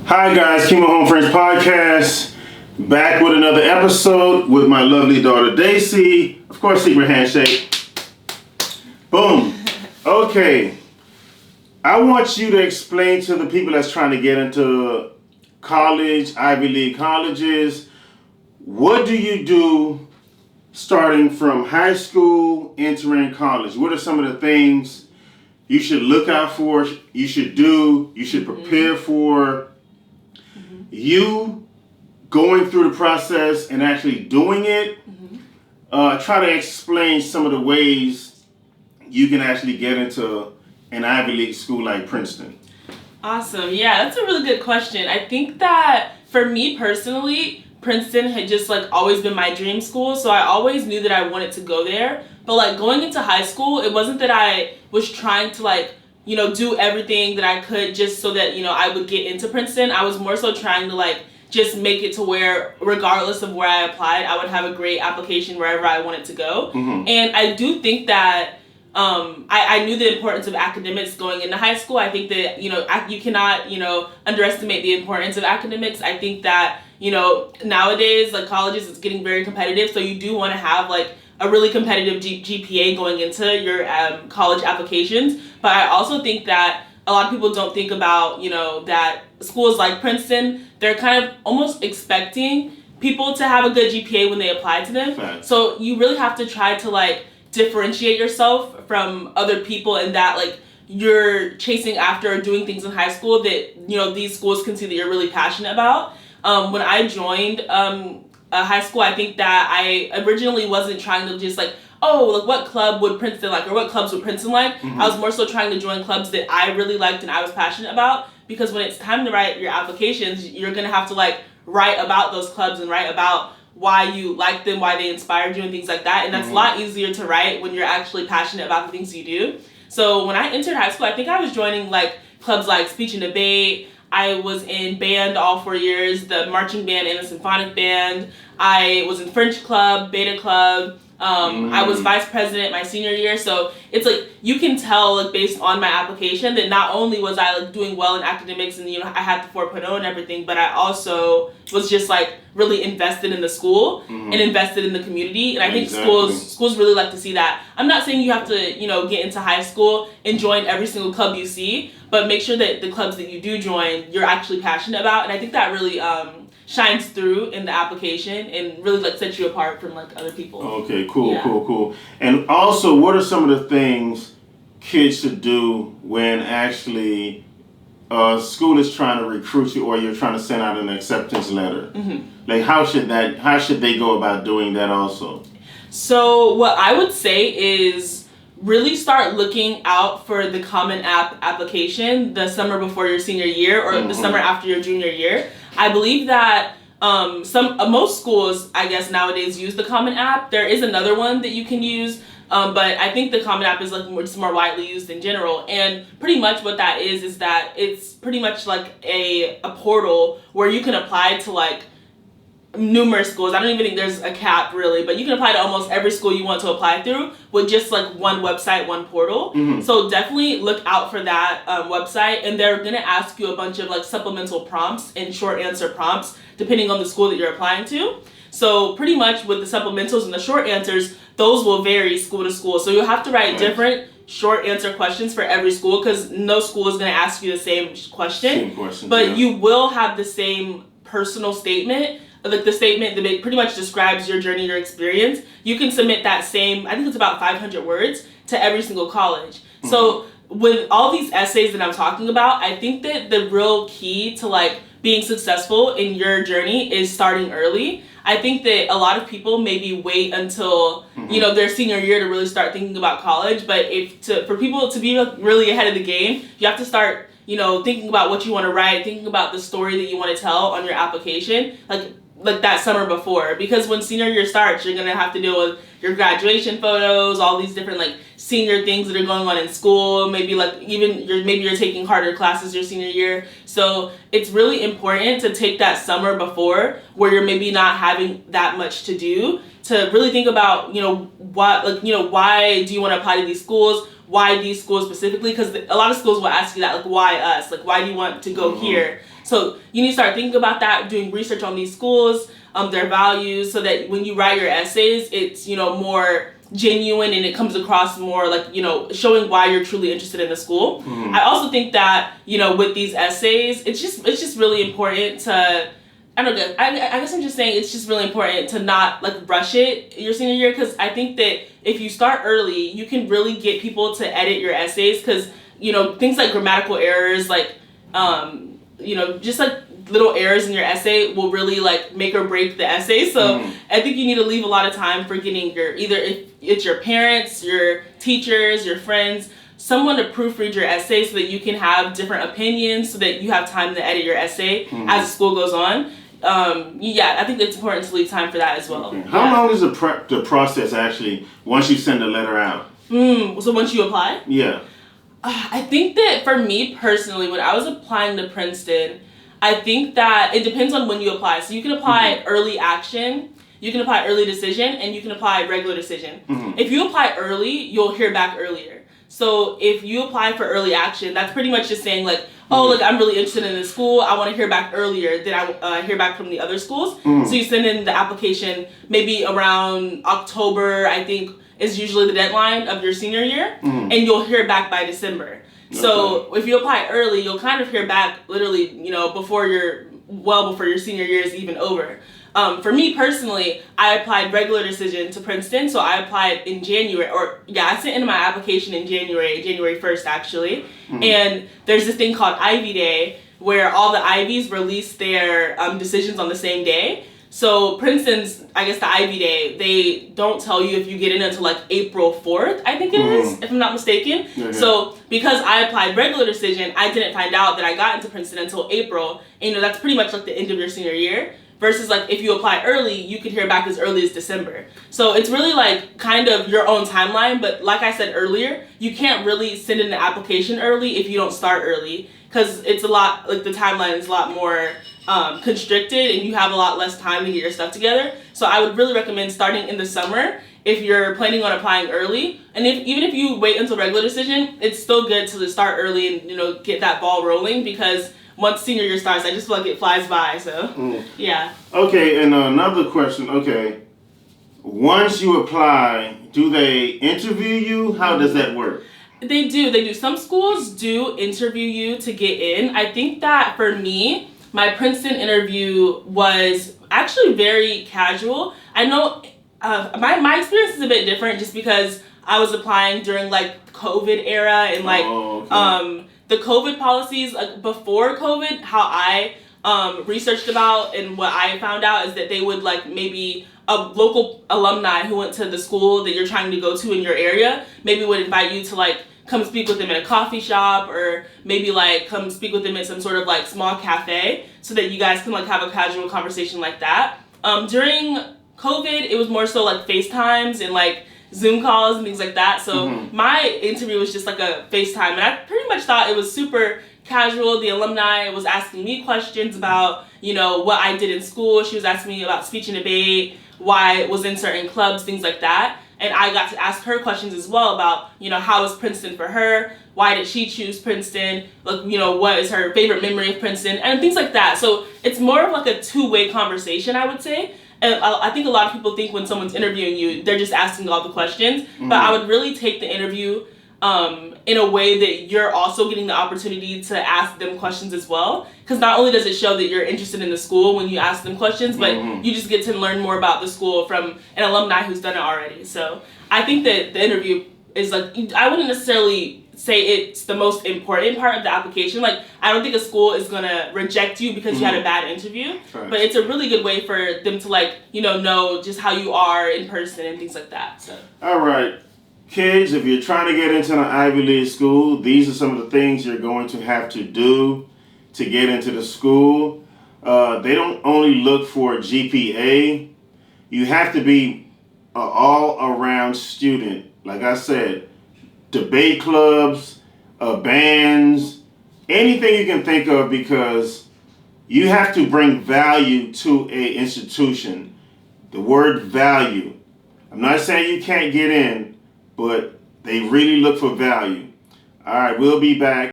Hi guys, Keymo Homefriends podcast. Back with another episode with my lovely daughter Dacy. Of course, secret handshake. Boom. Okay. I want you to explain to the people that's trying to get into college, Ivy League colleges, what do you do starting from high school, entering college? What are some of the things you should look out for, you should do, you should prepare for? You going through the process and actually doing it, try to explain some of the ways you can actually get into an Ivy League school like Princeton. Awesome. Yeah, that's a really good question. I think that for me personally, Princeton had just always been my dream school, so I always knew that I wanted to go there. But going into high school, it wasn't that I was trying to do everything that I could just so that, I would get into Princeton. I was more so trying to just make it to where, regardless of where I applied, I would have a great application wherever I wanted to go. And I do think that I knew the importance of academics going into high school. I think that, you cannot, underestimate the importance of academics. I think that, nowadays, colleges, it's getting very competitive. So you do want to have, a really competitive GPA going into your college applications. But I also think that a lot of people don't think about, that schools like Princeton, they're kind of almost expecting people to have a good GPA when they apply to them. Right. So you really have to try to differentiate yourself from other people in that you're chasing after or doing things in high school that, these schools can see that you're really passionate about. When I joined high school, I think that I originally wasn't trying to just what club would Princeton like, or what clubs would Princeton like. I was more so trying to join clubs that I really liked and I was passionate about, because when it's time to write your applications, you're going to have to write about those clubs and write about why you like them, why they inspired you and things like that. And that's a lot easier to write when you're actually passionate about the things you do. So when I entered high school, I think I was joining clubs like speech and debate. I was in band all 4 years, the marching band and the symphonic band. I was in French club, beta club. I was vice president my senior year. So it's you can tell based on my application that not only was I doing well in academics and I had the 4.0 and everything, but I also was just really invested in the school and invested in the community. And I think schools really like to see that. I'm not saying you have to get into high school and join every single club you see, but make sure that the clubs that you do join you're actually passionate about. And I think that really shines through in the application and really sets you apart from other people. Okay, cool. And also, what are some of the things kids should do when actually school is trying to recruit you or you're trying to send out an acceptance letter? How should they go about doing that also? So what I would say is really start looking out for the Common App application the summer before your senior year or the summer after your junior year. I believe that most schools, I guess, nowadays use the Common App. There is another one that you can use, but I think the Common App is just more widely used in general. And pretty much what that is that it's pretty much a portal where you can apply to numerous schools. I don't even think there's a cap really, but you can apply to almost every school you want to apply through with just one website, one portal. So definitely look out for that website, and they're gonna ask you a bunch of supplemental prompts and short answer prompts depending on the school that you're applying to. So pretty much with the supplementals and the short answers, those will vary school to school. So you'll have to write different short answer questions for every school, because no school is gonna ask you the same question. But you will have the same personal statement, the statement that pretty much describes your journey, your experience. You can submit that same, I think it's about 500 words, to every single college. So with all these essays that I'm talking about, I think that the real key to being successful in your journey is starting early. I think that a lot of people maybe wait until their senior year to really start thinking about college. But for people to be really ahead of the game, you have to start thinking about what you want to write, thinking about the story that you want to tell on your application, like that summer before, because when senior year starts, you're gonna have to deal with your graduation photos, all these different senior things that are going on in school. Maybe you're taking harder classes your senior year. So it's really important to take that summer before, where you're maybe not having that much to do, to really think about why do you want to apply to these schools. Why these schools specifically? Because a lot of schools will ask you that, why us? Why do you want to go here? So you need to start thinking about that, doing research on these schools, their values, so that when you write your essays, it's, more genuine and it comes across more like, showing why you're truly interested in the school. I also think that, with these essays, it's just really important to, I don't know, I guess I'm just saying it's just really important to not like rush it your senior year, because I think that if you start early, you can really get people to edit your essays, because, things like grammatical errors, like, just like little errors in your essay will really like make or break the essay. So I think you need to leave a lot of time for getting either if it's your parents, your teachers, your friends, someone to proofread your essay so that you can have different opinions, so that you have time to edit your essay as the school goes on. I think it's important to leave time for that as well. Okay. How long is the process actually once you send a letter out? So once you apply? Yeah. I think that for me personally, when I was applying to Princeton, I think that it depends on when you apply. So you can apply early action, you can apply early decision, and you can apply regular decision. If you apply early, you'll hear back earlier. So if you apply for early action, that's pretty much just saying like, oh, look, I'm really interested in this school. I want to hear back earlier than I hear back from the other schools. So you send in the application maybe around October, I think, is usually the deadline of your senior year, and you'll hear back by December. So if you apply early, you'll kind of hear back literally, before your senior year is even over. For me personally, I applied regular decision to Princeton, so I applied in January, I sent in my application in January 1st actually, and there's this thing called Ivy Day, where all the Ivies release their decisions on the same day. So Princeton's, I guess the Ivy Day, they don't tell you if you get in until like April 4th, I think it is, if I'm not mistaken. So because I applied regular decision, I didn't find out that I got into Princeton until April. And that's pretty much like the end of your senior year. Versus like if you apply early, you could hear back as early as December. So it's really like kind of your own timeline. But like I said earlier, you can't really send in the application early if you don't start early. Because it's a lot, like the timeline is a lot more constricted, and you have a lot less time to get your stuff together. So I would really recommend starting in the summer if you're planning on applying early. And even if you wait until regular decision, it's still good to start early and get that ball rolling, because once senior year starts, I just feel like it flies by. So yeah. Okay, and another question. Okay, once you apply, do they interview you? How does that work? They do. Some schools do interview you to get in. I think that for me, my Princeton interview was actually very casual. I know my experience is a bit different just because I was applying during like COVID era and like the COVID policies. Like before COVID, how I researched about and what I found out is that they would like maybe a local alumni who went to the school that you're trying to go to in your area maybe would invite you to like come speak with them in a coffee shop, or maybe like come speak with them in some sort of like small cafe, so that you guys can like have a casual conversation like that. During COVID, it was more so like FaceTimes and like Zoom calls and things like that. So my interview was just like a FaceTime, and I pretty much thought it was super casual. The alumni was asking me questions about, what I did in school. She was asking me about speech and debate, why I was in certain clubs, things like that. And I got to ask her questions as well about, how was Princeton for her? Why did she choose Princeton? Like, what is her favorite memory of Princeton? And things like that. So it's more of like a two-way conversation, I would say. And I think a lot of people think when someone's interviewing you, they're just asking all the questions. But I would really take the interview in a way that you're also getting the opportunity to ask them questions as well. Because not only does it show that you're interested in the school when you ask them questions, but you just get to learn more about the school from an alumni who's done it already. So I think that the interview is like, I wouldn't necessarily say it's the most important part of the application. Like, I don't think a school is going to reject you because you had a bad interview. Right. But it's a really good way for them to like, know just how you are in person and things like that. So. All right. Kids, if you're trying to get into an Ivy League school, these are some of the things you're going to have to do to get into the school. They don't only look for GPA. You have to be an all-around student. Like I said, debate clubs, bands, anything you can think of, because you have to bring value to an institution. The word value. I'm not saying you can't get in, but they really look for value. All right, we'll be back